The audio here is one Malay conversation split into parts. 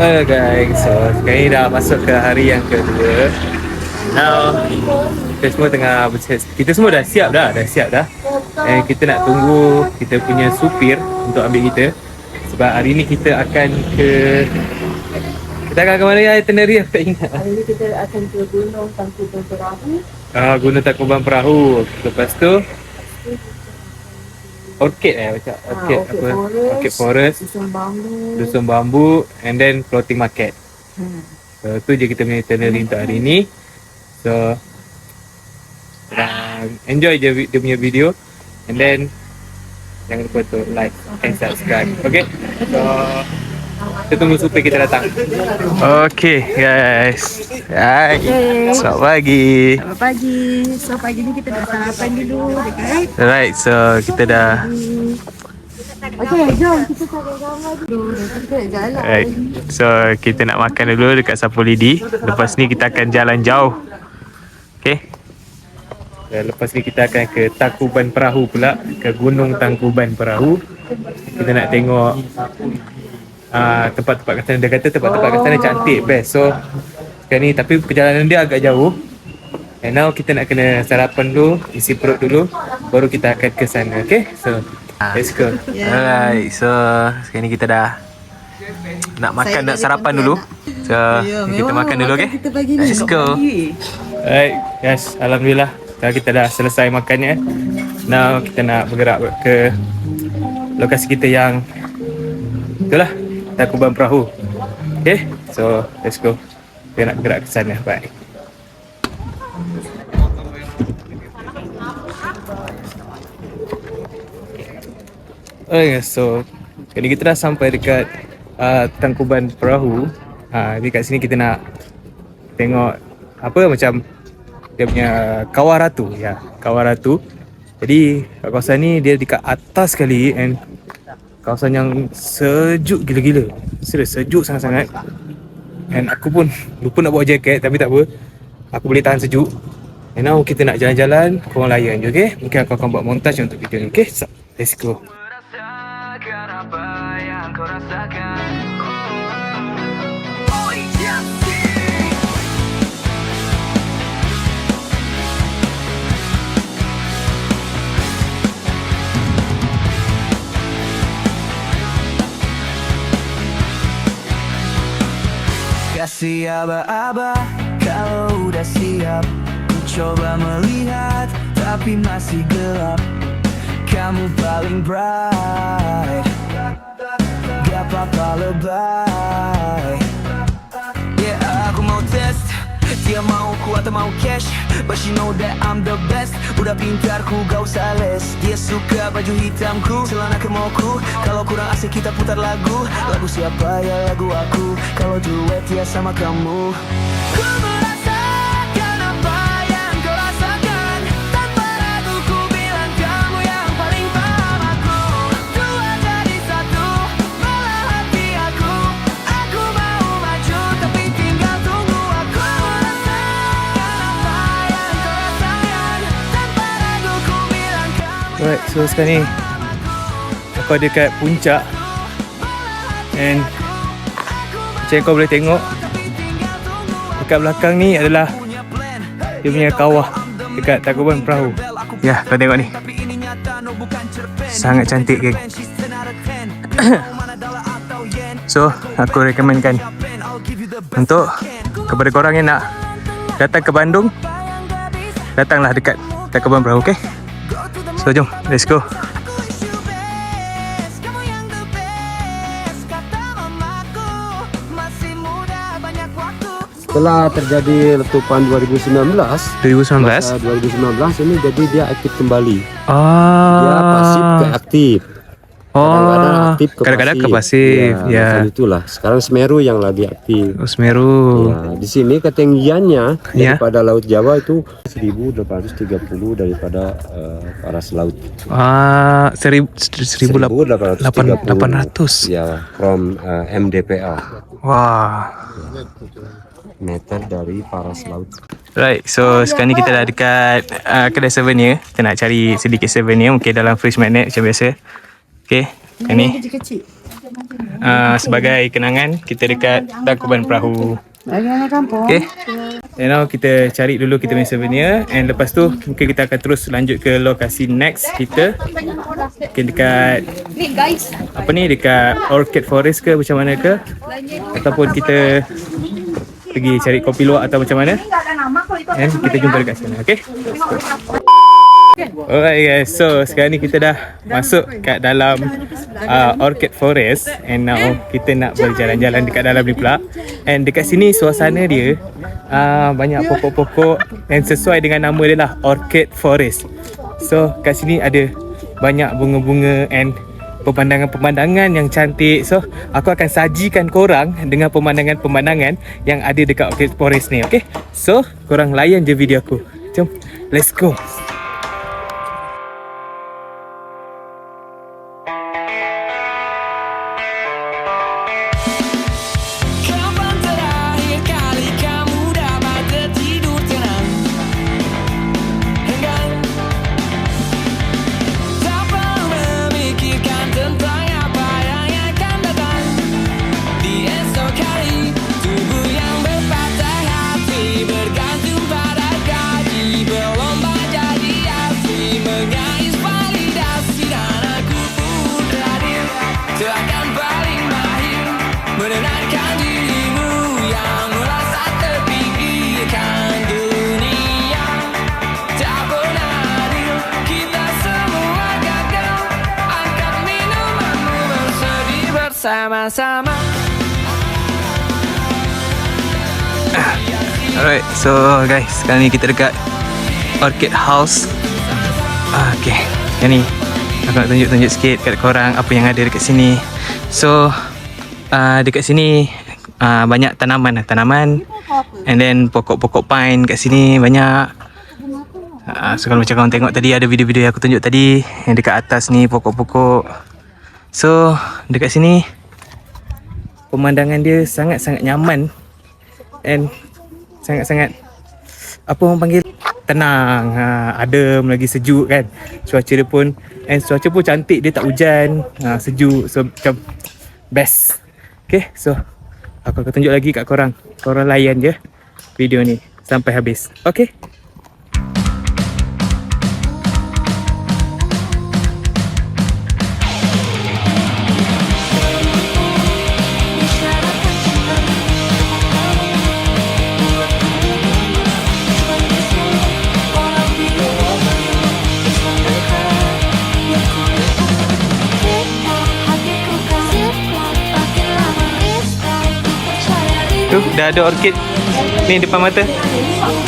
Guys, so sekarang ni dah masuk ke hari yang kedua. Now kita semua tengah kita semua dah siap dah. And kita nak tunggu kita punya supir untuk ambil kita. Sebab hari ni kita akan ke mana ya, itinerary aku tak ingat. Hari ni kita akan ke Gunung Tangkuban Perahu. Gunung Tangkuban Perahu. Lepas tu Orchid macam Orchid apa? Orchid Forest, Dusun Bambu and then Floating Market. So tu je kita punya itinerary untuk hari ni. So enjoy je dia punya video and then jangan lupa untuk like and subscribe. Okay, so kita tunggu supir kita datang. Okay guys, hai, selamat pagi. Selamat pagi. So pagi ni kita dah sarapan dulu, right? Alright, so kita dah Okay, jom kita cari gambar dulu. Kita nak jalan. Alright, so kita nak makan dulu dekat Sapu Lidi. Lepas ni kita akan jalan jauh. Okay, dan lepas ni kita akan ke Tangkuban Perahu pula, ke Gunung Tangkuban Perahu. Kita nak tengok tempat-tempat kat sana. Dia kata tempat-tempat kat sana cantik, best. So sekarang ni, tapi perjalanan dia agak jauh. And now kita nak kena sarapan dulu, isi perut dulu, baru kita akan ke sana. Okay, so let's go. Alright, so sekarang ni kita dah nak makan, nak sarapan dulu. So kita makan dulu, okay? Let's go. Alright, yes, alhamdulillah kita dah selesai makannya. Now kita nak bergerak ke lokasi kita yang itulah, Tangkuban Perahu. Okay, so let's go. Kita nak gerak ke sana. Bye. Okay, so kali kita dah sampai dekat Tangkuban Perahu. Dekat sini kita nak tengok apa macam dia punya Kawah Ratu. Ya, Kawah Ratu. Jadi kawasan ni dia dekat atas sekali and kawasan yang sejuk gila-gila. Serius, sejuk sangat-sangat. And aku pun lupa nak bawa jaket, tapi tak apa, aku boleh tahan sejuk. And now kita nak jalan-jalan, korang layan je, okay? Mungkin aku akan buat montage untuk video ni, okay? So, let's go. Kasih aba-aba kalau udah siap. Ku coba melihat tapi masih gelap. Kamu paling bright, gak apa-apa lebay. Yeah, aku mau test, dia mau ku atau mau cash, but she know that I'm the best. Udah pintar ku gak usah les. Dia suka baju hitamku, celana kemoku. Kalau kurang asik kita putar lagu. Lagu siapa ya lagu aku. Kalau duet ya sama kamu. Ku merasakan apa yang kau rasakan. Tanpa ragu ku bilang kamu yang paling paham aku. Dua jadi satu, malah hati aku. Aku mau maju tapi tinggal tunggu aku. Merasakan apa yang kau rasakan. Tanpa ragu ku bilang kamu. Alright, so sekarang ni aku ada dekat puncak. And macam kau boleh tengok, dekat belakang ni adalah dia punya kawah dekat Tangkuban Perahu. Ya, kau tengok ni, sangat cantik, geng. So, aku rekomenkan untuk kepada korang yang nak datang ke Bandung, datanglah dekat Tangkuban Perahu, okay? So, jom, let's go. Setelah terjadi letupan 2019 2019? 2019 ini jadi dia aktif kembali. Dia Ah. pasif ke aktif. Kadang-kadang aktif ke kadang-kadang ke pasif. pasif. Ya. Macam itulah. Sekarang Semeru yang lagi aktif. Oh, Semeru. Ya, di sini ketinggiannya Ya. daripada Laut Jawa itu 1830 daripada paras laut. 1800. Ya, from MDPL. Wah. Meter dari paras laut. Right, so sekarang ni kita dah dekat kedai souvenir. Kita nak cari sedikit souvenir, mungkin dalam fridge magnet macam biasa. Okay, yang ni. Kecil-kecil. sebagai kenangan kita dekat Tangkuban Perahu. Bagaimana kampung? Okay. And now kita cari dulu kita punya souvenir. And lepas tu mungkin kita akan terus lanjut ke lokasi next kita. Mungkin dekat apa ni, dekat Orchid Forest ke macam mana ke, ataupun kita pergi cari kopi luwak atau macam mana. And kita jumpa dekat sana. Okay. Alright guys, so sekarang ni kita dah masuk kat dalam Orchid Forest. And now kita nak berjalan-jalan dekat dalam ni pula. And dekat sini suasana dia banyak pokok-pokok, and sesuai dengan nama dia lah, Orchid Forest. So kat sini ada banyak bunga-bunga and pemandangan-pemandangan yang cantik. So aku akan sajikan korang dengan pemandangan-pemandangan yang ada dekat Orchid Forest ni. Okay, so korang layan je video aku. Jom, let's go. Kapan terakhir kali kamu dapat tertidur tenang? Enggan, tak perlu memikirkan tentang apa yang akan datang. Di esok hari, tubuh yang berpatah hati bergantung pada gaji, berlomba jadi asli, mengais validasi, dan aku pun hadir, seakan paling mahir menenangkan dirimu yang merasa terpinggirkan. Dunia tak pernah adil, kita semua gagal. Angkat minumanmu, bersedih bersama-sama. Alright, so guys, sekarang ni kita dekat Orchid House. Okay, yang ni aku nak tunjuk-tunjuk sikit kat korang apa yang ada dekat sini. So dekat sini banyak tanaman, and then pokok-pokok pine kat sini banyak. So kalau macam korang tengok tadi, ada video-video yang aku tunjuk tadi, yang dekat atas ni pokok-pokok. So dekat sini pemandangan dia sangat-sangat nyaman and sangat-sangat, apa orang panggil, tenang, adem, lagi sejuk kan. Cuaca dia pun, and cuaca pun cantik, dia tak hujan, sejuk, so macam best. Okay, so aku akan tunjuk lagi kat korang. Korang layan je video ni sampai habis. Okay. Tu dah ada orchid ni depan mata.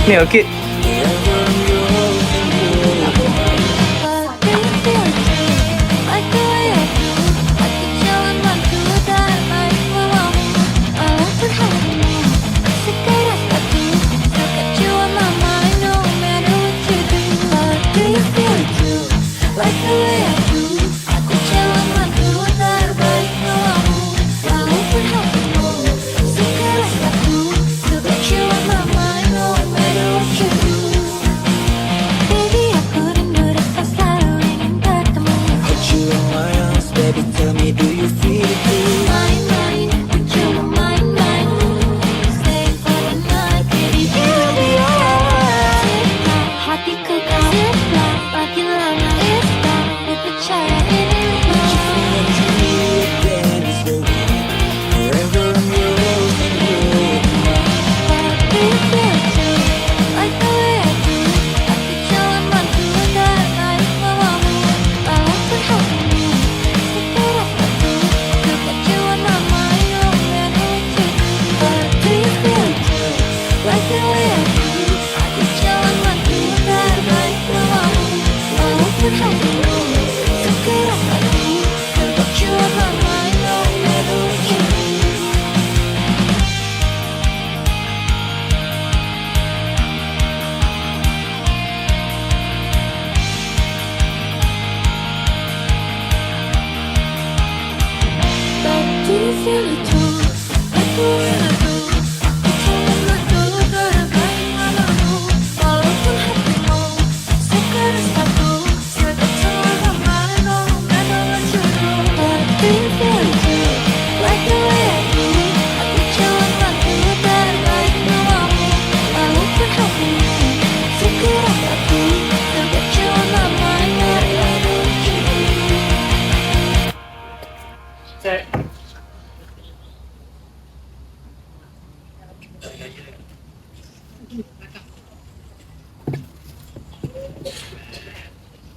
Ni orchid.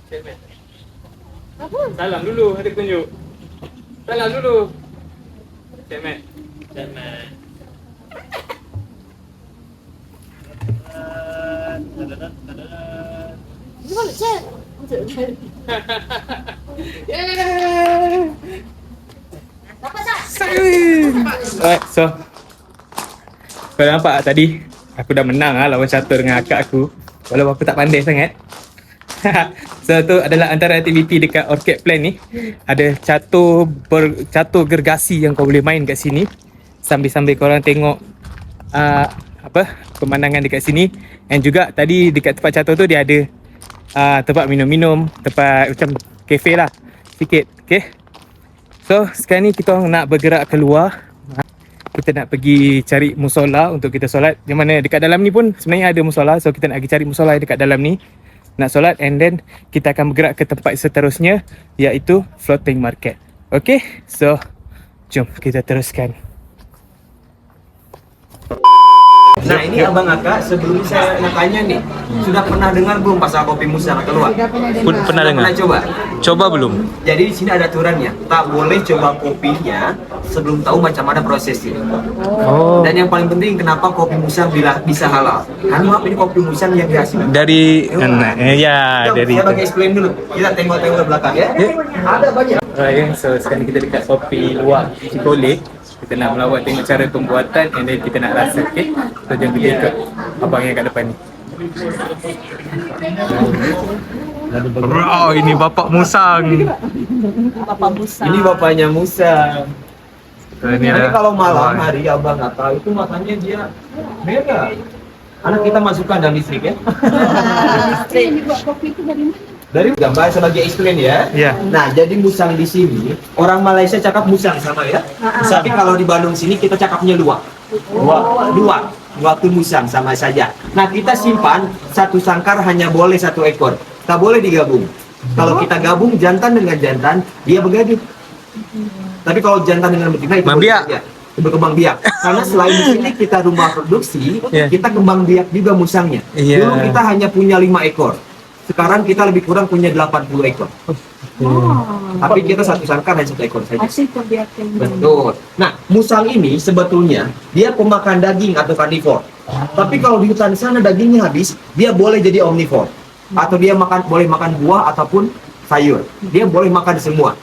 Salam dulu, ada tunjuk. Salam dulu. Cik Mat. Cik Mat. Ini boleh cek. Dapat tak? Alright, so kau nampak tadi aku dah menang lah lawan catur dengan akak aku. Walaupun aku tak pandai sangat. So tu adalah antara aktiviti dekat Orchid Plan ni. Ada catur gergasi yang kau boleh main kat sini. Sambil-sambil korang tengok pemandangan dekat sini. And juga tadi dekat tempat catur tu dia ada tempat minum-minum, tempat macam kafe lah sikit. Okay. So sekarang ni kita nak bergerak keluar. Kita nak pergi cari musola untuk kita solat. Yang mana dekat dalam ni pun sebenarnya ada musola. So kita nak pergi cari musola dekat dalam ni, nak solat, and then kita akan bergerak ke tempat seterusnya, iaitu floating market. Okay, so jom kita teruskan. Nah ini abang akak, sebelum saya nak tanya nih, sudah pernah dengar belum pasal kopi musang keluar? Pernah dengar? Pernah coba? Coba belum? Jadi di sini ada aturannya, tak boleh coba kopinya sebelum tahu macam mana prosesnya. Oh. Dan yang paling penting, kenapa kopi musang bisa halal? Karena maaf, ini kopi musang yang dihasilkan Dari Jom, dari saya bagi explain dulu. Kita tengok-tengok ke belakang ya. Ada banyak. Alright, so sekarang kita dekat kopi luar Cikole. Kita nak melawat tengok cara pembuatan, and then kita nak rasa, okay? So jom kita ikut abang yang kat depan ni. Bro, ini bapak musang. Ini bapaknya musang. Ini Nanti kalau malam hari abang akak itu matanya dia merah. Anak kita masukkan dalam listrik ya. Ini buat kopi itu dari mana? Dari gambar sebagai explain ya. Ya. Nah, jadi musang di sini orang Malaysia cakap musang sama ya. Tapi kalau di Bandung sini kita cakapnya luwak. Luwak. Luwak itu musang sama saja. Nah, kita simpan satu sangkar hanya boleh satu ekor. Tak boleh digabung. Kalau kita gabung jantan dengan jantan, dia bergaduh. Tapi kalau jantan dengan betina itu Membiak. boleh, ya. Berkembang biak. Karena selain di sini kita rumah produksi, Yeah. kita kembang biak juga musangnya. Yeah. Dulu kita hanya punya 5 ekor. Sekarang kita lebih kurang punya 80 ekor. Tapi kita satu sangkar hanya satu ekor saja. Hasil pembiakan. Betul. Nah, musang ini sebetulnya dia pemakan daging atau karnivor. Tapi kalau di hutan sana dagingnya habis, dia boleh jadi omnivor. Atau dia boleh makan buah ataupun sayur. Dia boleh makan semua.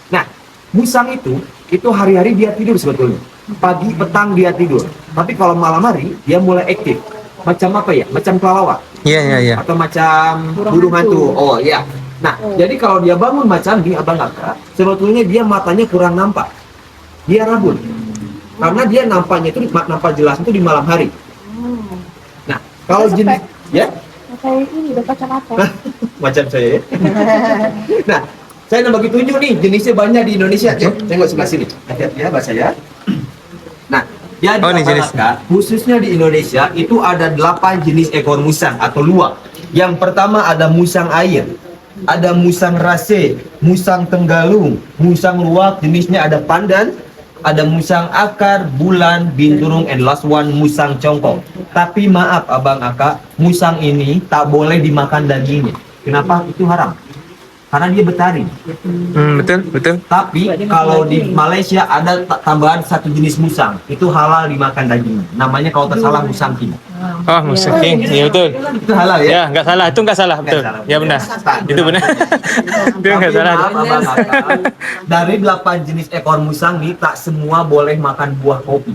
Nah, musang itu hari-hari dia tidur sebetulnya. Pagi, petang dia tidur. Tapi kalau malam hari dia mulai aktif. Macam apa ya? Macam kelelawar. Ya. Atau macam burung hantu. Oh iya. Nah, jadi kalau dia bangun macam di abang akak, sebetulnya dia matanya kurang nampak. Dia rabun. Karena dia nampaknya itu nampak jelas itu di malam hari. Nah, kalau jenis ya Kayak ini udah kacamata. macam saya. Nah, saya nak bagi tunjuk nih, jenisnya banyak di Indonesia. Tengok sebelah sini. Hati-hati ya bahasa ya. Nah, jadi Oh, ini jenis. khususnya di Indonesia itu ada 8 jenis ekor musang atau luwak. Yang pertama ada musang air, ada musang rase, musang tenggalung, musang luwak, jenisnya ada pandan, ada musang akar, bulan, binturung, and last one musang congkong. Tapi maaf abang akak, musang ini tak boleh dimakan dagingnya. Kenapa? Itu haram. Karena dia bertaring. Betul. Tapi kalau di Malaysia ada tambahan satu jenis musang, itu halal dimakan dagingnya. Namanya kalau tak salah musang king. Oh, musang king. Ya betul. Itu halal ya? Ya, enggak salah. Itu enggak salah, betul. salah. Ya benar. Itu benar. Itu enggak Tapi salah. maaf, abang akak, dari 8 jenis ekor musang ini tak semua boleh makan buah kopi.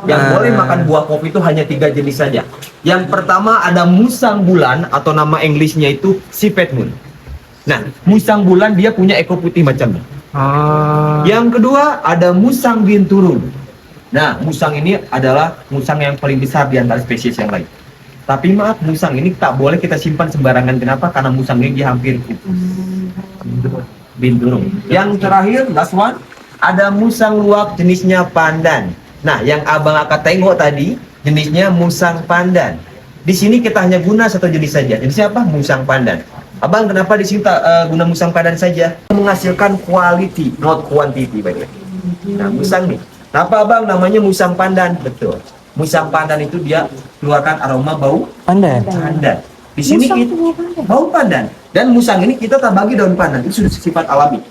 Yang boleh makan buah kopi itu hanya 3 jenis saja. Yang pertama ada musang bulan atau nama Inggrisnya itu civet moon. Nah, musang bulan dia punya ekor putih macam ini. Yang kedua ada musang binturung. Nah, musang ini adalah musang yang paling besar di antara spesies yang lain. Tapi maaf, musang ini tak boleh kita simpan sembarangan. Kenapa? Karena musang ini dia hampir putih. Binturung. Yang terakhir, last one, ada musang luwak jenisnya pandan. Nah, yang abang akan tengok tadi jenisnya musang pandan. Di sini kita hanya guna satu jenis saja. Jenisnya apa? Musang pandan. Abang kenapa di sini tak guna musang pandan saja? Menghasilkan quality, not quantity, by the way. Nah, musang nih. Kenapa abang namanya musang pandan? Betul. Musang pandan itu dia keluarkan aroma bau Pandan. pandan. Di sini kita bau pandan. Dan musang ini kita tak bagi daun pandan, itu sudah sifat alami.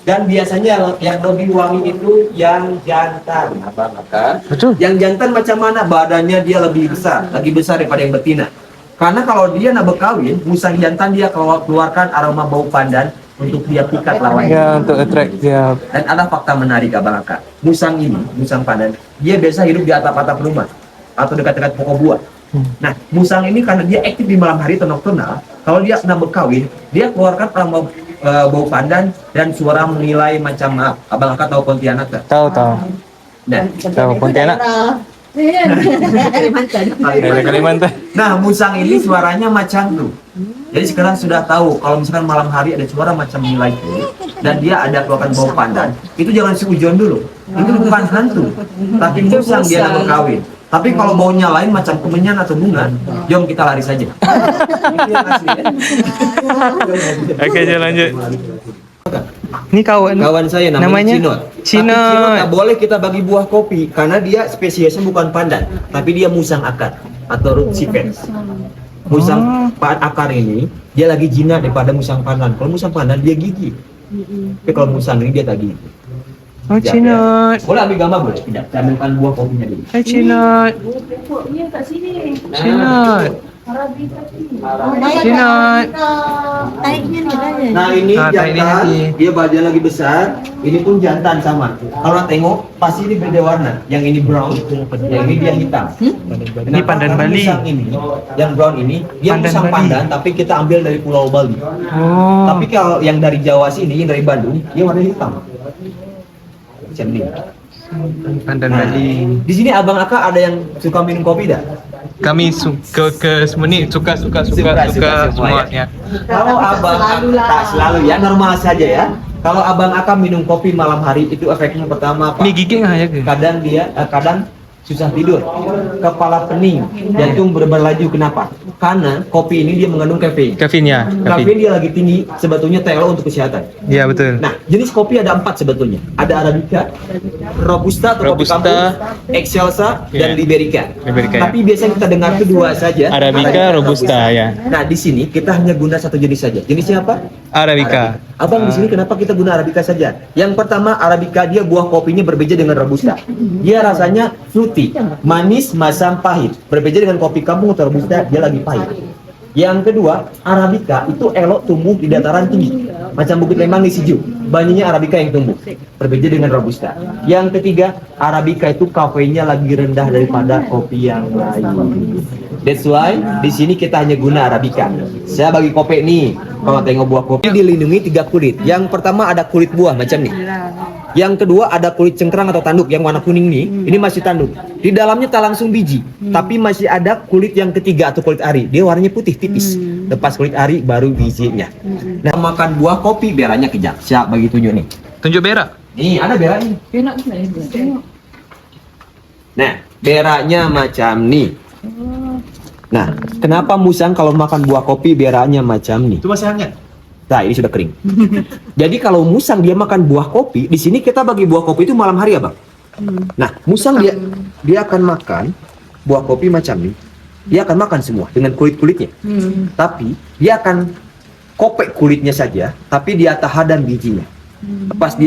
Dan biasanya yang lebih wangi itu yang jantan, Abang Aka. Betul. Yang jantan macam mana? Badannya dia lebih besar daripada yang betina. Karena kalau dia nak berkawin, musang jantan dia keluarkan aroma bau pandan untuk dia pikat lawannya. Ya, untuk attract dia. Dan ada fakta menarik Abang Aka. Musang ini, musang pandan, dia biasa hidup di atap-atap rumah atau dekat-dekat pokok buah. Nah, musang ini karena dia aktif di malam hari atau nokturnal, kalau dia sedang berkawin, dia keluarkan aroma bau pandan dan suara menilai macam Abang Aka tahu Pontianak tak? Tahu. Nah, Tahu Pontianak. Dari Kalimantan. nah, musang ini suaranya macam tuh. Jadi sekarang sudah tahu kalau misalkan malam hari ada suara macam nilai itu dan dia ada keluarkan bau pandan, itu jangan seujon dulu. Itu bukan hantu, tapi musang dia nak berkawin. Tapi kalau baunya lain macam kemenyan atau bunga, jom kita lari saja. Itu yang asli, ya. Oke, jalan lanjut. Ini Kawan saya namanya Cinot. Cinot. Tapi Cinot tak boleh kita bagi buah kopi karena dia spesiesnya bukan pandan, tapi dia musang akar atau root cipes. Musang akar ini dia lagi jinak daripada musang pandan. Kalau musang pandan dia gigi. Tapi kalau musang ini dia tak gigi. Oh, Ya, Cinot. Boleh ambil gambar boleh? Tidak. Saya ambilkan buah kopinya dulu. Hai, Cinot. Cinot. Cinot. Taiknya nih tanya. Nah ini taiknya jantan, ni. dia badan lagi besar. Ini pun jantan sama. Kalau tengok pasti ini beda warna. Yang ini brown, yang ini dia hitam. Ini pandan Karena Bali. musang ini, yang brown ini dia Pandan musang Bali. pandan, tapi kita ambil dari Pulau Bali. Oh. Tapi kalau yang dari Jawa sini, yang dari Bandung, dia warna hitam. Macam ni. Pandan Nah, Bali. di sini Abang Aka ada yang suka minum kopi dah? Kami ke semua ni suka Suka semua ya. Kalau Abang Aka tak selalu ya, normal saja ya. Kalau Abang Aka minum kopi malam hari itu efeknya pertama apa? Ni gigi ngah ya ke? Kadang dia kadang susah tidur, kepala pening, jantung berlaju. Kenapa? Karena kopi ini dia mengandung kafein. Kafein ya, Kafein dia lagi tinggi, sebetulnya TLO untuk kesehatan. Ya, betul. Nah, jenis kopi ada 4 sebetulnya. Ada Arabica, Robusta atau kopi Robusta, kampung, Excelsa, dan ya. Liberica. Liberica, ya. Tapi biasanya kita dengar itu 2 saja. Arabica, Robusta ya. Nah, di sini kita hanya guna 1 jenis saja. Jenisnya apa? Arabica. Abang di sini kenapa kita guna Arabica saja? Yang pertama, Arabica dia buah kopinya berbeda dengan Robusta. Dia rasanya fruity, manis, masam, pahit. Berbeda dengan kopi kampung atau Robusta, dia lagi pahit. Yang kedua, Arabica itu elok tumbuh di dataran tinggi, macam Bukit Lembang di Sijuk. Banyaknya Arabica yang tumbuh, berbeda dengan Robusta. Yang ketiga, Arabica itu kafeinnya lagi rendah daripada kopi yang lain. That's why di sini kita hanya guna Arabica. Saya bagi kopi nih, kalau tengok buah kopi dilindungi 3 kulit. Yang pertama ada kulit buah macam nih. Yang kedua ada kulit cengkrang atau tanduk yang warna kuning nih. Ini masih tanduk. Di dalamnya tak langsung biji, tapi masih ada kulit yang ketiga atau kulit ari. Dia warnanya putih tipis. Lepas kulit ari baru bijinya. Nah, makan buah kopi beraknya kejap. Siap bagi tunjuk nih. Tunjuk berak. Nih ada beraknya. Nah, beraknya macam nih. Nah, kenapa musang kalau makan buah kopi beraknya macam nih? Itu masih hangat. Nah, ini sudah kering. Jadi kalau musang dia makan buah kopi, di sini kita bagi buah kopi itu malam hari ya, Bang. Nah, musang dia akan makan buah kopi macam ini. Dia akan makan semua dengan kulit-kulitnya. Tapi dia akan kopek kulitnya saja, tapi dia tahadan bijinya. Lepas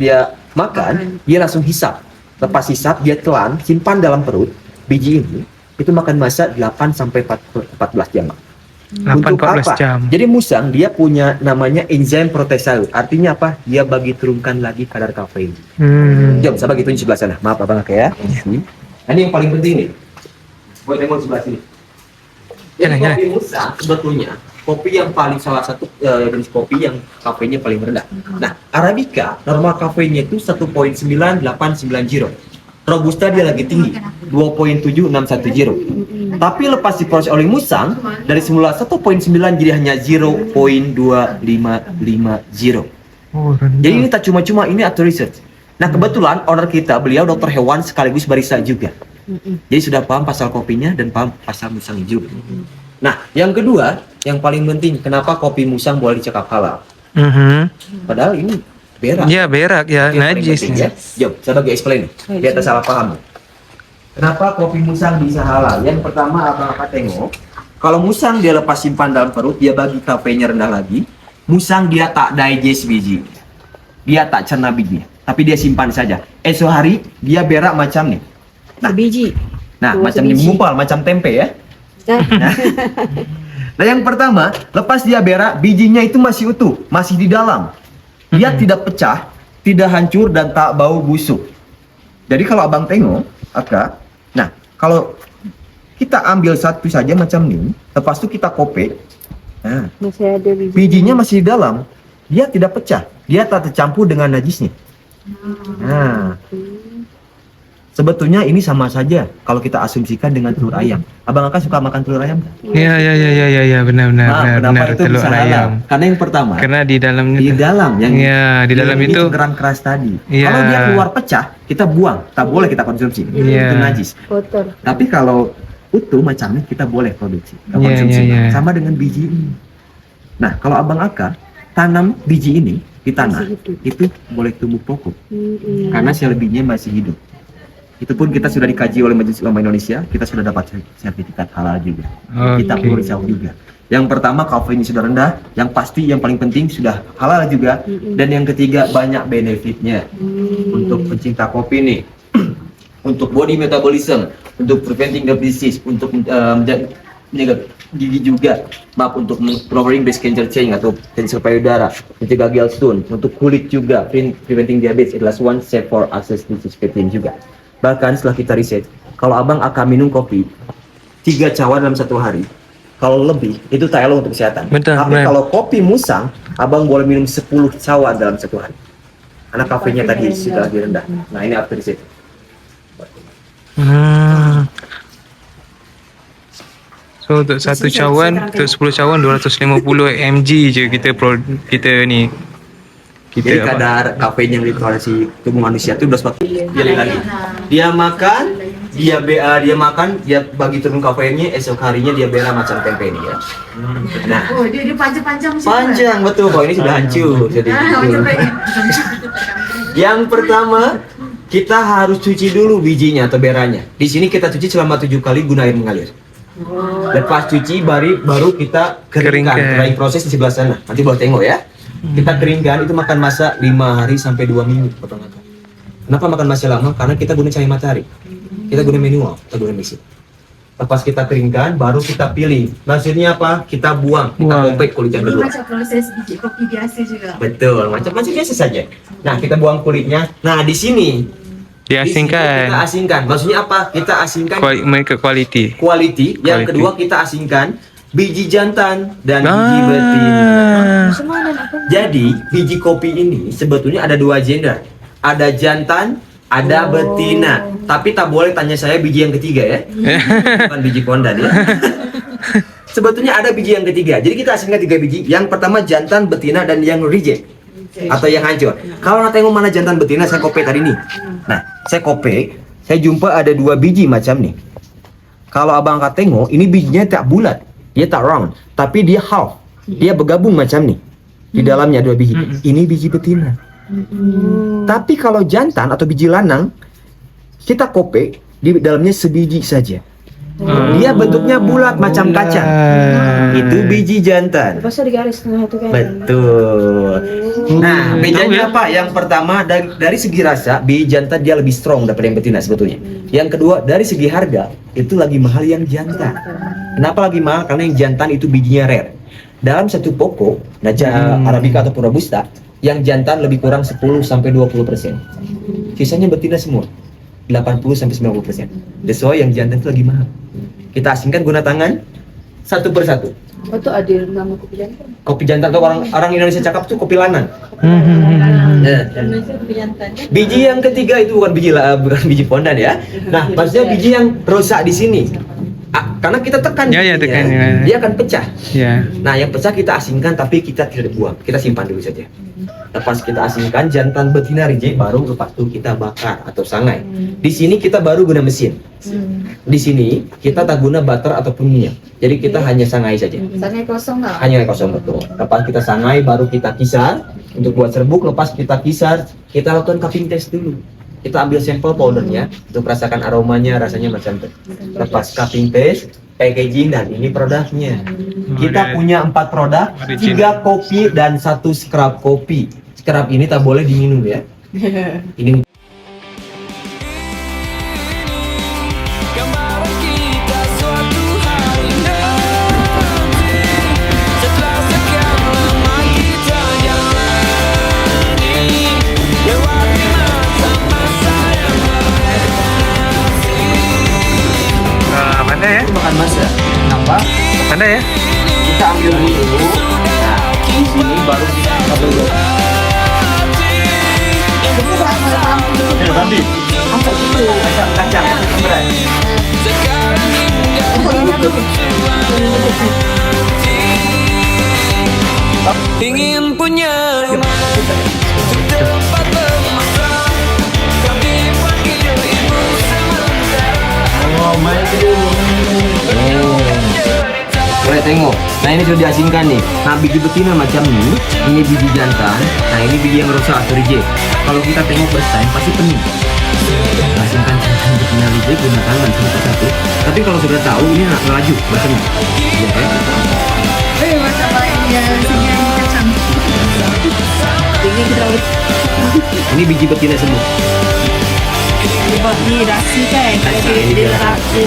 dia makan, dia langsung hisap. Lepas hisap, dia telan, simpan dalam perut biji ini. Itu makan masa 8 sampai 14 jam. 8-14 jam. Jadi musang dia punya namanya enzim protesa. Artinya apa? Dia bagi turunkan lagi kadar kafein. Jom, saya bagi tunjuk sebelah sana. Maaf Abang Aka ya. Nah, ini yang paling penting nih. Buat tengok sebelah sini. Jadi Jalan. kopi musang sebetulnya kopi yang paling salah satu jenis kopi yang kafeinnya paling rendah. Nah, Arabica normal kafeinnya itu 1.9890. Robusta dia lagi tinggi 2.7610. Tapi lepas diproses oleh musang dari semula 1.9 jadi hanya 0.2550. Oh, Jadi ini tak cuma-cuma, ini atau research. Nah, kebetulan owner kita beliau dokter hewan sekaligus barista juga. Jadi sudah paham pasal kopinya dan paham pasal musang juga. Nah, yang kedua, yang paling penting, kenapa kopi musang boleh dicekap halal? Padahal ini berak. Ya, berak ya, Yang paling najis. penting, ya. Jom, saya bagi explain. Biar tak salah paham. Kenapa kopi musang bisa halal? Yang pertama, Abang Aka tengok, Kalau musang dia lepas simpan dalam perut, dia bagi kafeinnya rendah lagi. Musang dia tak digest biji. Dia tak cerna biji, tapi dia simpan saja. Esok hari dia berak macam nih. Sebiji. Nah, Oh, macam sebiji. menggumpal, macam tempe ya. Dah. Nah, yang pertama, lepas dia berak, bijinya itu masih utuh, masih di dalam. Dia tidak pecah, tidak hancur dan tak bau busuk. Jadi kalau abang tengok, Aka, nah kalau kita ambil satu saja macam ini, lepas itu kita kopek, nah, Masih ada biji. bijinya masih di dalam, dia tidak pecah, dia tak tercampur dengan najisnya. Nah, sebetulnya ini sama saja kalau kita asumsikan dengan telur ayam. Abang Aka suka makan telur ayam? Ya, benar Kenapa itu telur bisa halal? ayam. Karena yang pertama, Karena di dalamnya di dalam yang di dalam ini itu cengkeram keras tadi. Iya. Kalau dia keluar pecah, kita buang, tak boleh kita konsumsi. Iya. Itu najis. Kotor. Tapi kalau utuh macam ini kita boleh produksi, kita Iya, konsumsi. iya. Sama dengan biji ini. Nah, kalau abang Aka tanam biji ini di tanah, Masih hidup. itu boleh tumbuh pokok Hmm. karena sel bijinya masih hidup. Itu pun kita sudah dikaji oleh Majelis Ulama Indonesia, kita sudah dapat sertifikat halal juga. Kita Oke. perlu risau juga. Yang pertama kafeinnya sudah rendah, yang pasti yang paling penting sudah halal juga, dan yang ketiga banyak benefitnya untuk pencinta kopi nih, untuk body metabolism, untuk preventing disease, untuk menjaga gigi juga, maaf untuk lowering breast cancer chain atau kanker payudara, mencegah gallstone, untuk kulit juga, preventing diabetes, adalah one step for access to protein juga. Bahkan setelah kita riset, kalau abang akan minum kopi 3 cawan dalam 1 hari, kalau lebih itu tak elok untuk kesehatan. Betul, Tapi benar. kalau kopi musang, abang boleh minum 10 cawan dalam 1 hari. Karena kafeinnya tadi sudah lebih rendah. Nah ini after riset. So untuk satu cawan, untuk 10 cawan 250 mg je kita ni. Jadi kadar kafein yang ditoleransi tubuh manusia itu 240 jadi lagi. Dia makan, dia makan, dia bagi turun kafeinnya, esok harinya dia berak macam tempe ini ya. Nah, Oh, dia panjang-panjang macam panjang betul, kok ini sudah hancur. Jadi macam yang pertama kita harus cuci dulu bijinya atau berannya. Di sini kita cuci selama 7 kali guna air mengalir. Lepas cuci baru kita keringkan. Keringkan. Terakhir proses di sebelah sana. Nanti boleh tengok ya. Kita keringkan, itu makan masa 5 hari sampai 2 minggu potong mata. Kenapa makan masa lama? Karena kita guna cahaya matahari. Kita guna manual, kita guna mesin. Lepas kita keringkan, baru kita pilih. Maksudnya apa? Kita buang, kita Buang. kopek kulit yang Ini kedua. macam proses biji kopi biasa juga. Betul, macam biasa saja. Nah, kita buang kulitnya. Nah, di sini kita diasingkan. asingkan. Maksudnya apa? Kita asingkan Mereka quality. quality. Yang Quality. kedua kita asingkan biji jantan dan biji betina. Macam mana nak tahu? Jadi biji kopi ini sebetulnya ada 2 gender. Ada jantan, ada betina. Tapi tak boleh tanya saya biji yang ketiga ya. Bukan biji kondan ya. Sebetulnya ada biji yang ketiga. Jadi kita asingkan 3 biji. Yang pertama jantan, betina, dan yang reject atau yang hancur. Kalau nak tengok mana jantan betina, saya kopek tadi nih. Nah, saya kopek, saya jumpa ada 2 biji macam nih. Kalau abang akan tengok, ini bijinya tak bulat, dia tak round, tapi dia half. Dia bergabung macam nih. Di dalamnya 2 biji. Ini biji betina. Tapi kalau jantan atau biji lanang, kita kopek, di dalamnya sebiji saja. Dia bentuknya bulat macam kaca. Itu biji jantan. Lepas tu ada garis tengah tu kan. Betul. Nah, bedanya apa? Yang pertama dari segi rasa, biji jantan dia lebih strong daripada yang betina sebetulnya. Yang kedua, dari segi harga, itu lagi mahal yang jantan. Kenapa lagi mahal? Karena yang jantan itu bijinya rare. Dalam satu pokok, Arabica ataupun Robusta, yang jantan lebih kurang 10-20%. Sisanya betina semua. 80-90%. That's why yang jantan itu lagi mahal. Kita asingkan guna tangan satu persatu. Oh tu ada nama kopi jantan. Kopi jantan tuh orang Indonesia cakap tuh kopi lanang. Nah, Indonesia kopi jantan. biji yang ketiga itu bukan biji pondan ya. Nah, maksudnya biji yang rosak di sini. Karena kita tekan, Ya, ya, bijinya, tekan, ya. dia akan pecah. Ya. Nah, yang pecah kita asingkan tapi kita tidak buang, kita simpan dulu saja. Lepas kita asingkan jantan betina reject, baru lepas itu kita bakar atau sangai. Di sini kita baru guna mesin. Di sini kita tak guna butter ataupun minyak. Jadi kita hanya sangai saja. Sangai kosong lah. Hanya kosong betul. Lepas kita sangai baru kita kisar untuk buat serbuk. Lepas kita kisar, kita lakukan cupping test dulu. Kita ambil sampel powdernya untuk merasakan aromanya, rasanya macam itu. Lepas cupping test, packaging dan ini produknya. ada Kita punya 4 produk, original. 3 kopi dan 1 scrub kopi. Scrub ini tak boleh diminum ya. Ini Gambaran kita suatu hari nanti, setelah sekian lama kita jalani, lewati masa-masa yang berhasil. Mana ya? makan masa. Kenapa? Mana ya? Kita ambil dulu. Nah, di sini baru kita ambil. Kacang. Ingin punya rumah untuk tempat bermesra, kami panggil ibu sementara. Boleh tengok. Nah ini sudah diasingkan nih. Nah biji betina macam ini biji jantan. Nah ini biji yang rusak atau reject. Kalau kita tengok first time pasti pening. Asingkan jantan betina reject gunakan macam satu. Tapi kalau sudah tahu ini nak melaju macam ini. Ya, kan? Macam lainnya sini kacang. Ini biji betina semua. Buat ni rasi kan. Dia rasi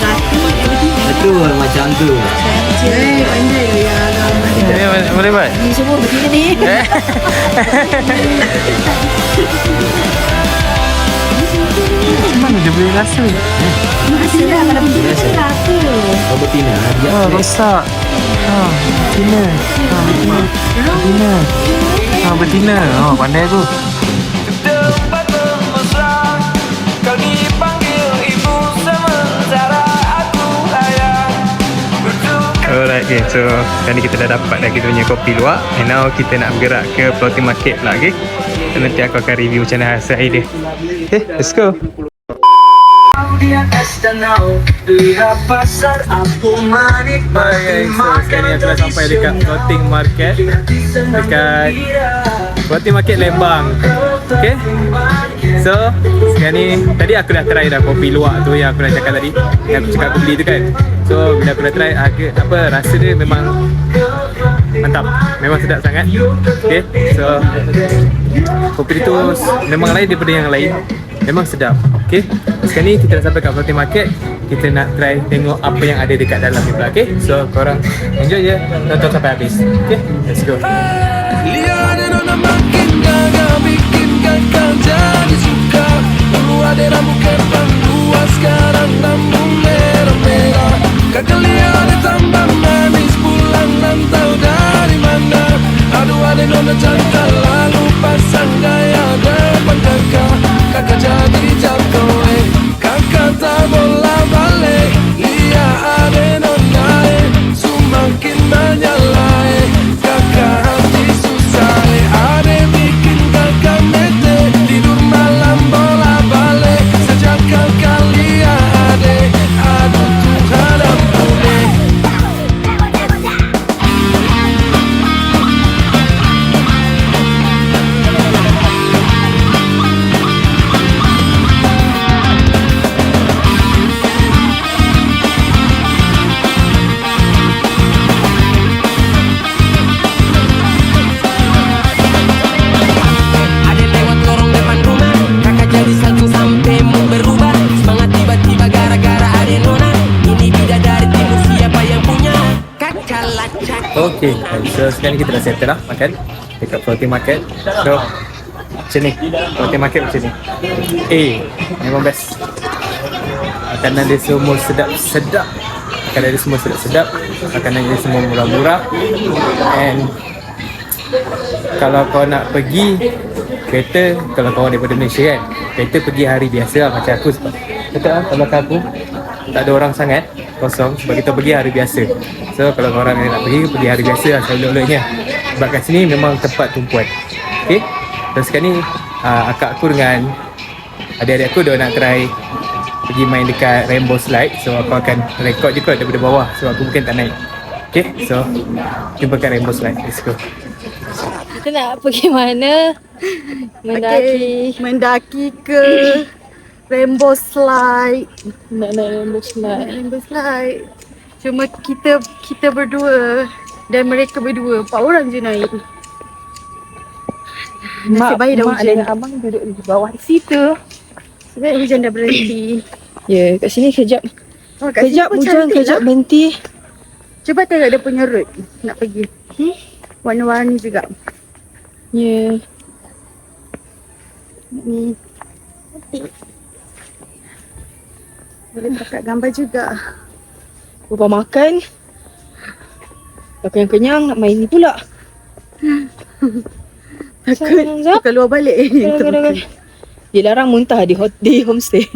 Betul macam tu. Pandai ya. Boleh buat? Ni semua betina ni. Mana dia boleh rasa? Rasa dah kalau betina Rasa. tu rasa. Kalau betina dia Rosak. Betina. Betina. Pandai aku. Tempat bermesra, kami panggil ibu sementara aku ayah. Alright, okay. So sekarang ni kita dah dapat dah kita punya kopi luwak. And now kita nak bergerak ke floating market pula, okay? So nanti aku akan review macam mana hasil air dia. Okay, let's go. Di atas danau, lihat pasar aku menikmati So sekarang ni aku dah sampai dekat floating market, dekat floating market Lembang. Okay. So sekarang ni tadi aku dah try dah kopi luwak tu yang aku dah cakap tadi, yang aku cakap aku beli tu kan. So bila aku dah try, rasa dia memang mantap, memang sedap sangat. Okay. So kopi tu memang lain daripada yang lain, memang sedap. Okay. Sekarang ni kita dah sampai kat floating market. Kita nak try tengok apa yang ada dekat dalam ni pula. Okay. So korang enjoy je, tonton sampai habis. Okay, let's go. Lihat nona makin gagah, bikin kakak jadi suka. Dulu ada rambut kepang luas, sekarang rambut merah-merah. Kakak lihat tambah manis, pulang rantau dari mana. Aduh ada nona cantik, lalu pasang gaya depan kakak. Kakak jadi jago, kakak tak bola balik. Lihat ada nona, semakin menyalai. Kakak hati susah, ada bikin kakak mete. Tidur malam bola balik, sejak kakak lihat ada. Aduh Tuhan ampuni. Ada lewat lorong depan rumah, kakak jadi salju sampai mau berubah. Semangat tiba-tiba gara-gara ada nona. Ini bidadari timur, siapa yang punya? Kakak lacak. Okay, so sekarang ni kita dah settle lah makan dekat floating market. So macam ni, floating market macam ni. Memang best. Makanan dia semua sedap-sedap. Makanan dia semua sedap-sedap. Makanan dia semua murah-murah. And kalau kau nak pergi kereta, kalau kau daripada Malaysia kan, kereta pergi hari biasa lah macam aku. Sebab betul lah, kalau aku tak ada orang sangat, kosong, sebab kita pergi hari biasa. So kalau korang nak pergi hari biasa lah selok-seloknya. Sebab kat sini memang tempat tumpuan. Okay. Terus sekarang ni akak aku dengan adik-adik aku dah nak try pergi main dekat Rainbow Slide. So aku akan record je kot daripada bawah, sebab aku mungkin tak naik. Okay, so jumpa kat Rainbow Slide. Let's go. Kita nak pergi mana? Mendaki. Mendaki ke Rainbow Slide. Nak naik Rainbow Slide. Rainbow Slide. Cuma kita berdua dan mereka berdua, 4 orang je naik. Nasib baik dah hujan. dan abang duduk di bawah situ. Sebab hujan dah berhenti. Ya, kat sini kejap. Oh, kat sini Kejap pun hujan, cantik kejap lah. berhenti. Cuba tengok dia punya road nak pergi. Warna-warni juga. Ya. Ni. Cantik. Boleh pakai gambar juga. Lepas makan. Dah kenyang-kenyang nak main ni pula. Takut keluar balik. Dia larang muntah di homestay.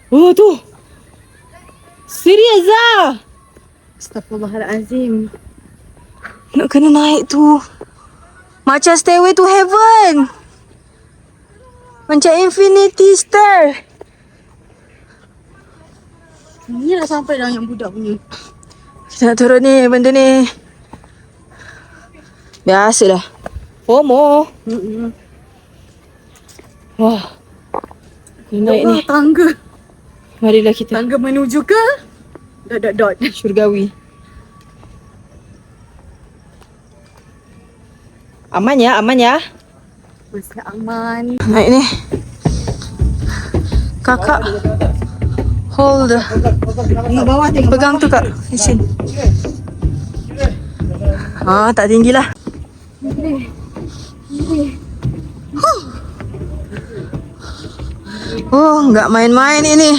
Oh tu. Serius lah. Astaghfirullahalazim. Nak kena naik tu. Macam Stairway to Heaven. Macam Infinity Stair. Ni dah sampai dah yang budak punya. Kita nak turun ni benda ni. Biasalah. FOMO. Wah. Kena naik ni. Oh, tangga. Marilah kita. Tangga menuju ke? Dot. Syurgawi. Aman ya, aman ya. Masih aman. Naik ni. Kakak. Hold. Tengok bawah, tengok Pegang tu kak. Sini. Tak tinggi lah. Oh, enggak main-main ini.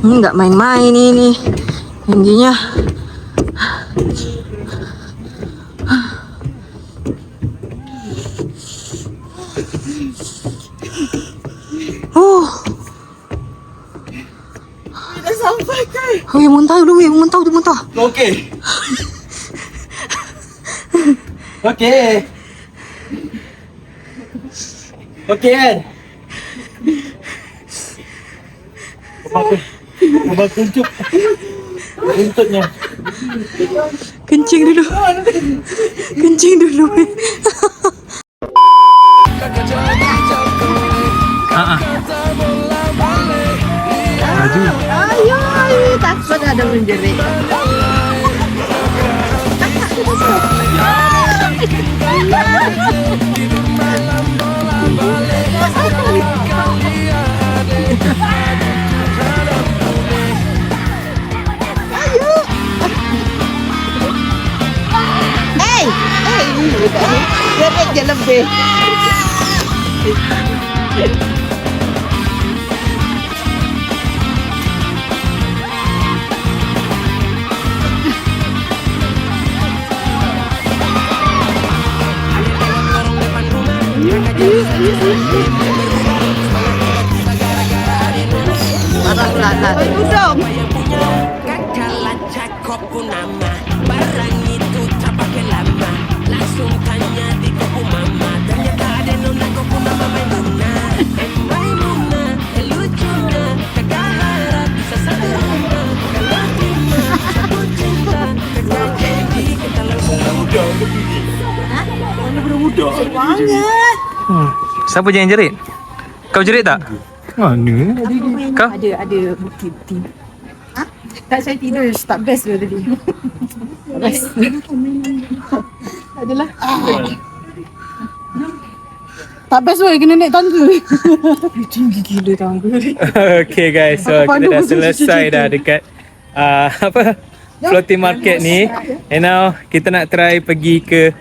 Enggak main-main ini. Tingginya. Dah sampai kan? Oh, yang muntah dulu, yang muntah tu muntah. Okey. Okey. Okey kan? Babak kuncup. Runtutnya. Kencing dulu. Kencing dulu. Ayo, takut ada menjerit. Gerak je lebih. Kakalan Jakob Kunama, barang itu tak pakai lama. Langsung tanya di kopu mama, ternyata ada nona kopu nama Maimunah. Maimunah, lucunya, kakak harap bisa sederhana. Kalau terima satu cinta, kakak jadi kita langsung muda. Siapa je yang jerit? Kau jerit tak? Mana? Kau? Ada bukti. Tak, saya tidur start best dulu tadi. Best. Adalah. Tak best weh, kena naik tangga. Tinggi gila tangga. Okay guys, so kita dah selesai dah dekat floating market ni. And now kita nak try pergi ke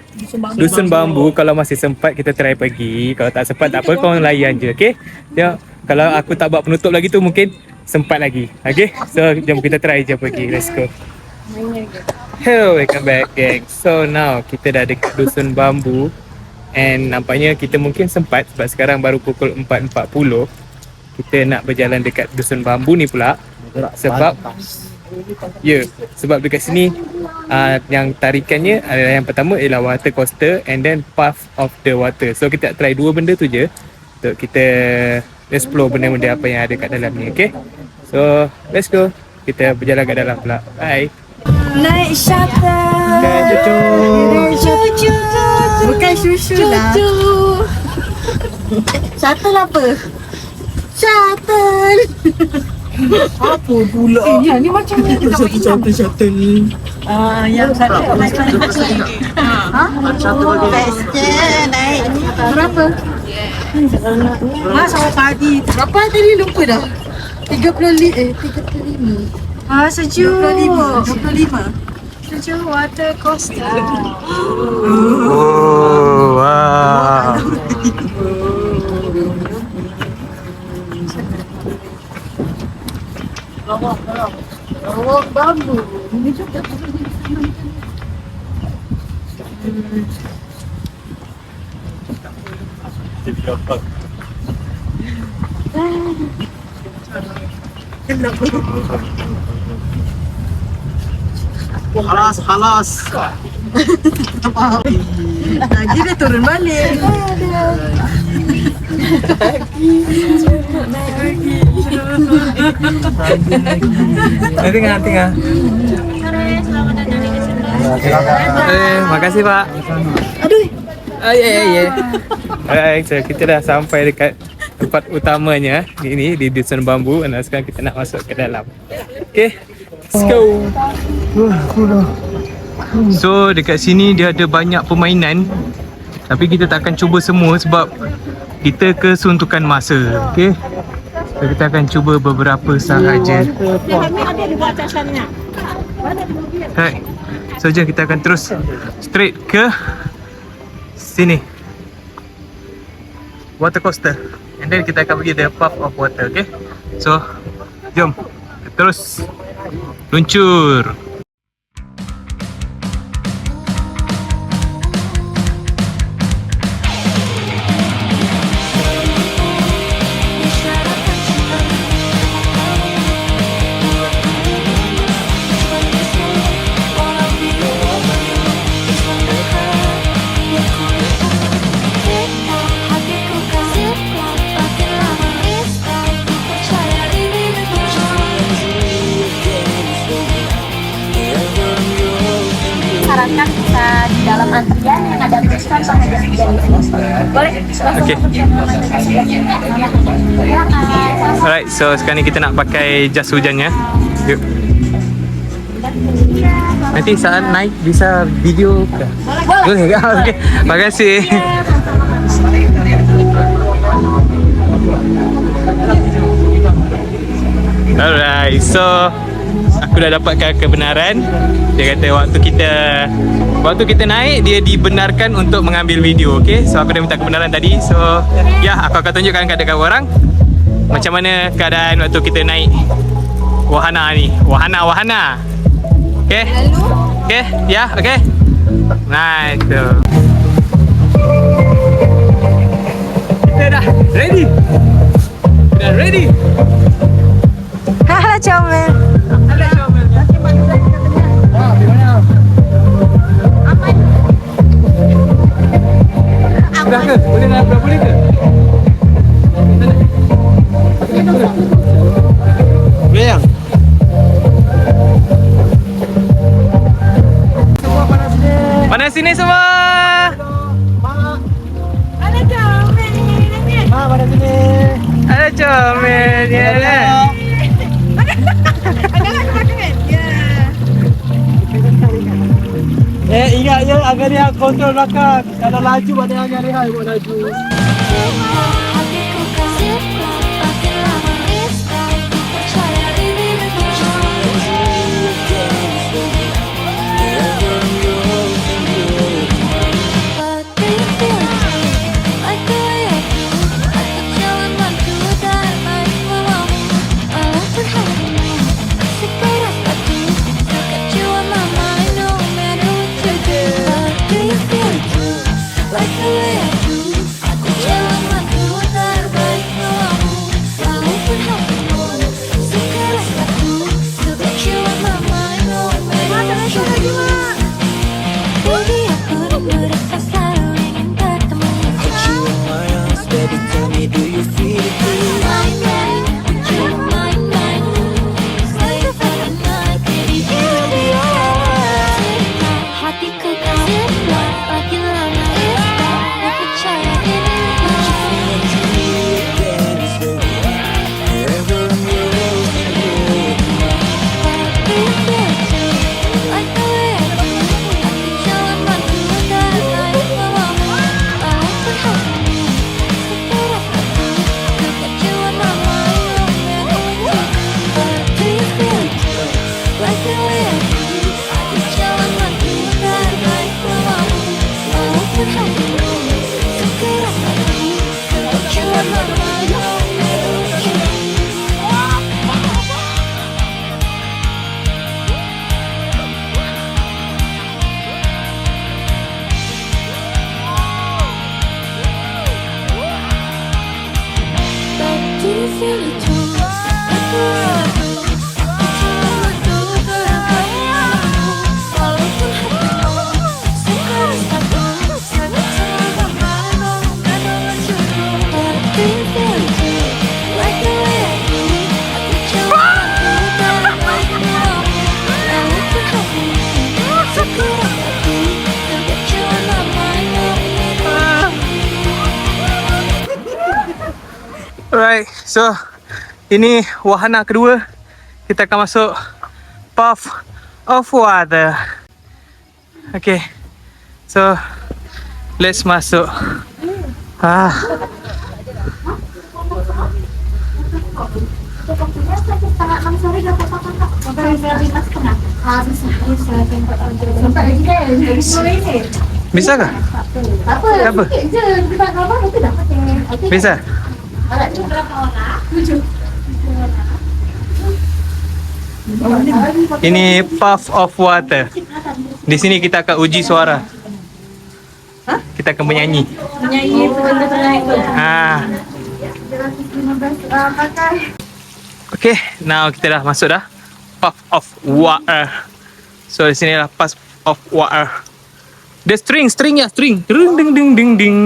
Dusun Bambu. Kalau masih sempat kita try pergi. Kalau tak sempat tak apa, kau layan je, okay? Tengok, kalau aku tak buat penutup lagi tu mungkin sempat lagi. Okay, so jom kita try je pergi. Let's go. Hello, welcome back gang. So now kita dah dekat Dusun Bambu. And nampaknya kita mungkin sempat sebab sekarang baru pukul 4.40. Kita nak berjalan dekat Dusun Bambu ni pula. Sebab sebab dekat sini yang tarikannya adalah, yang pertama ialah water coaster and then path of the water. So kita nak try dua benda tu je untuk kita explore benda-benda apa yang ada kat dalam ni, okay? So let's go. Kita berjalan kat dalam pula. Bye. Naik shuttle. Cucu. Bukan susu lah. Shuttle apa? Shuttle. Apa pula? Ya, ni macam ni kita main. Shuttle. Yang satu naik Bestnya naik ni berapa? Sama pagi. Berapa tadi lupa dah? 35. Sejuk. 25. Sejuk water coaster. Oh, wow. Lawak bambu. Ini juga. Halas. Lagi dia turun balik. Tengah. Makasih Pak. Aduh. Ya. Alright, so kita dah sampai dekat tempat utamanya ini di Dusun Bambu. Dan sekarang kita nak masuk ke dalam. Okay, let's go. So dekat sini dia ada banyak permainan, tapi kita tak akan cuba semua sebab kita kesuntukan masa. Okay, so kita akan cuba beberapa sahaja. Alright, so jom kita akan terus straight ke sini, water coaster, and then kita akan pergi the path of water. Okay, so jom kita terus luncur. Sarankan kita di dalam antrian yang ada tulisan penghadiah boleh Okay. Alright, so sekarang ni kita nak pakai jas hujannya. Yuk. Nanti saat naik bisa video ke? Boleh ke? Okay. Terima kasih. Alright, so aku dah dapatkan kebenaran. Dia kata waktu kita naik dia dibenarkan untuk mengambil video. Okay, so aku dah minta kebenaran tadi. So ya, aku akan tunjukkan kepada korang macam mana keadaan waktu kita naik wahana ni. Wahana. Okay, ya, okay. Nah, itu kita dah ready. Halo comel. Sudah ke? Boleh nak boleh ke? Boleh yang? Panas sini semua. Ada comel ni. Ada comel dia lah. Ada lagi makan. Ya. Ingat ya, agar dia kontrol belakang. Kalau laju, ada yang rehat buat laju. Like the way I do, aku jalan mantul Alright, so ini wahana kedua. Kita akan masuk Path of Water. Okay, so let's masuk. Bisa kah? Apa? Bisa? Ini Path of Water. Di sini kita akan uji suara. Kita akan menyanyi. Okay, now kita dah masuk dah. Path of Water. So di sini lah Path of Water. The string. Ding ding ding ding ding.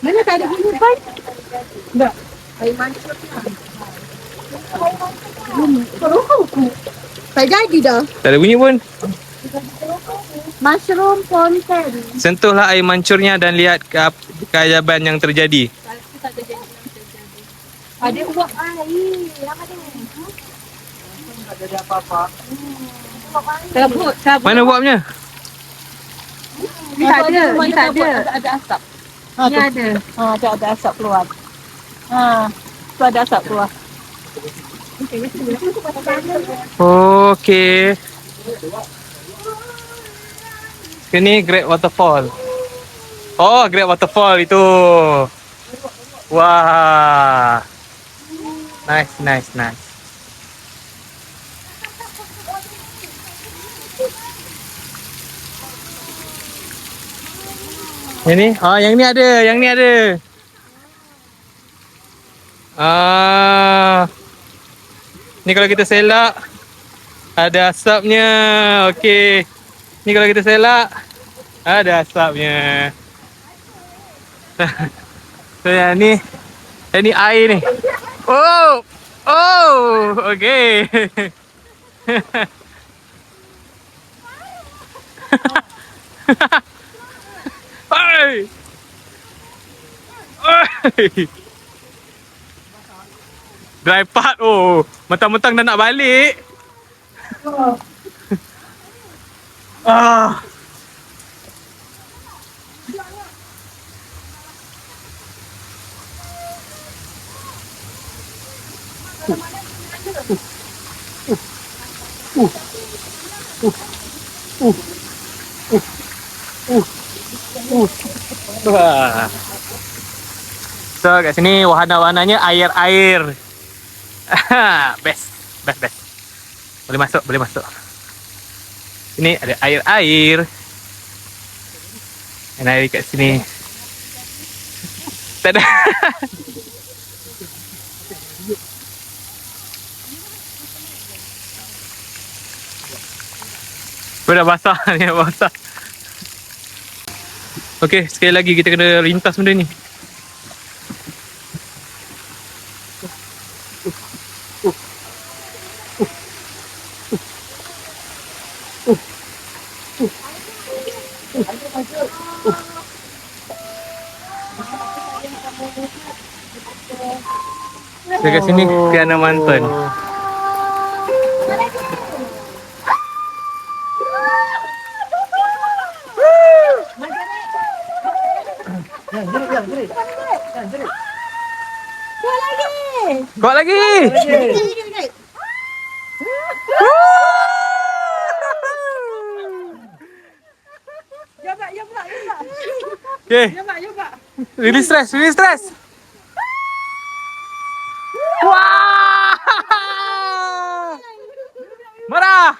Mana tak ada bunyi Pai? Tak. Air mancur ni. Tak jadi dah. Tak ada bunyi pun. Mushroom fountain. Sentuhlah air mancurnya dan lihat keajaiban yang terjadi. Ada uap air. Kabut. Mana uapnya? Ni tak ada. Ada asap. Ni ada. Ada asap keluar. Tu ada asap keluar. Okay. Ini Great Waterfall. Oh, Great Waterfall itu. Wah. Nice. Ini, yang ni ada. Ni kalau kita selak ada asapnya. Okey. Ni kalau kita selak ada asapnya. So yang ni air ni. Oh, okey. Hai. Dry part. Mentang-mentang dah nak balik. So kat sini wahana-wahananya air. Best. Boleh masuk. Ini ada air. Dan air kat sini. Tak ada. Dah basah ni, basah. Okey, sekali lagi kita kena rintas benda ni. Dekat sini Piana Mantan. Kuat lagi. Okay. Release stress. Wah! Marah.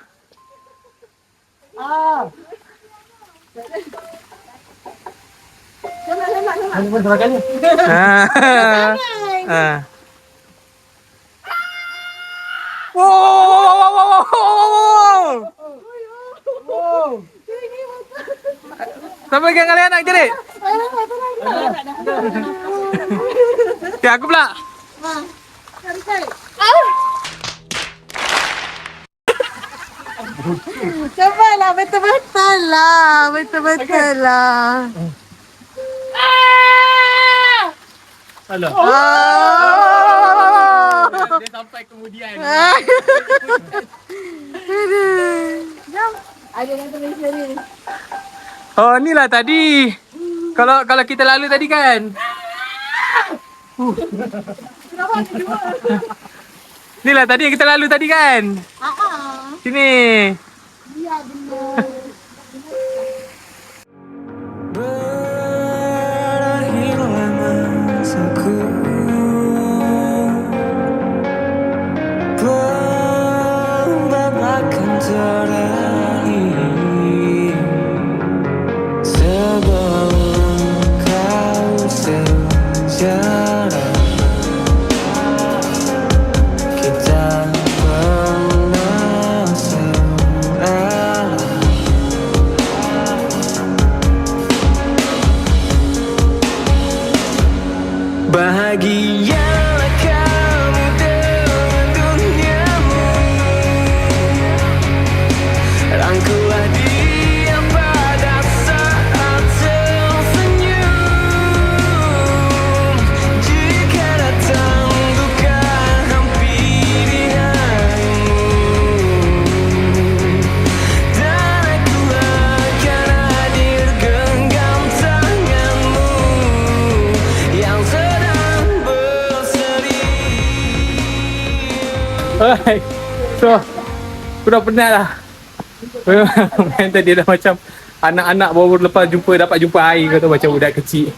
Sampai ke kalian nak jerit? Okay, aku pula. Cobalah betul-betul lah. Alah. Dia sampai kemudian. Ada yang tulis ni. Oh, ni lah tadi. Kalau kita lalu tadi kan. Ni lah tadi yang kita lalu tadi kan. Sini. Berakhirlah masaku, pelan akan terakhir sebelum kau sejarah. Kita pernah saudara. Bahagialah kamu dengan duniamu, rangkulah dia pada saat tersenyum. Jika datang duka hampiri harimu, dan aku akan hadir genggam tanganmu yang sedang bersedih. Alright. So, aku dah penat lah. Main tadi dah macam anak-anak baru lepas dapat jumpa air kata macam budak kecil.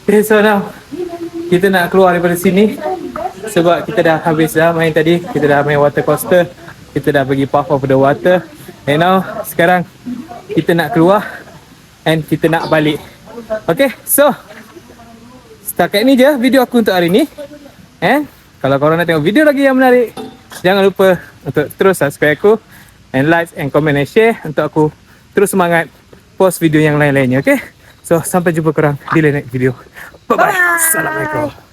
Okay, so now kita nak keluar daripada sini sebab kita dah habis dah main tadi. Kita dah main water coaster, kita dah pergi puff of the water, and now sekarang kita nak keluar and kita nak balik. Okay, so setakat ni je video aku untuk hari ni. And kalau korang nak tengok video lagi yang menarik, jangan lupa untuk terus subscribe aku, and like and comment and share untuk aku terus semangat post video yang lain-lainnya. Okay, so sampai jumpa korang di lain video. Bye bye. Assalamualaikum.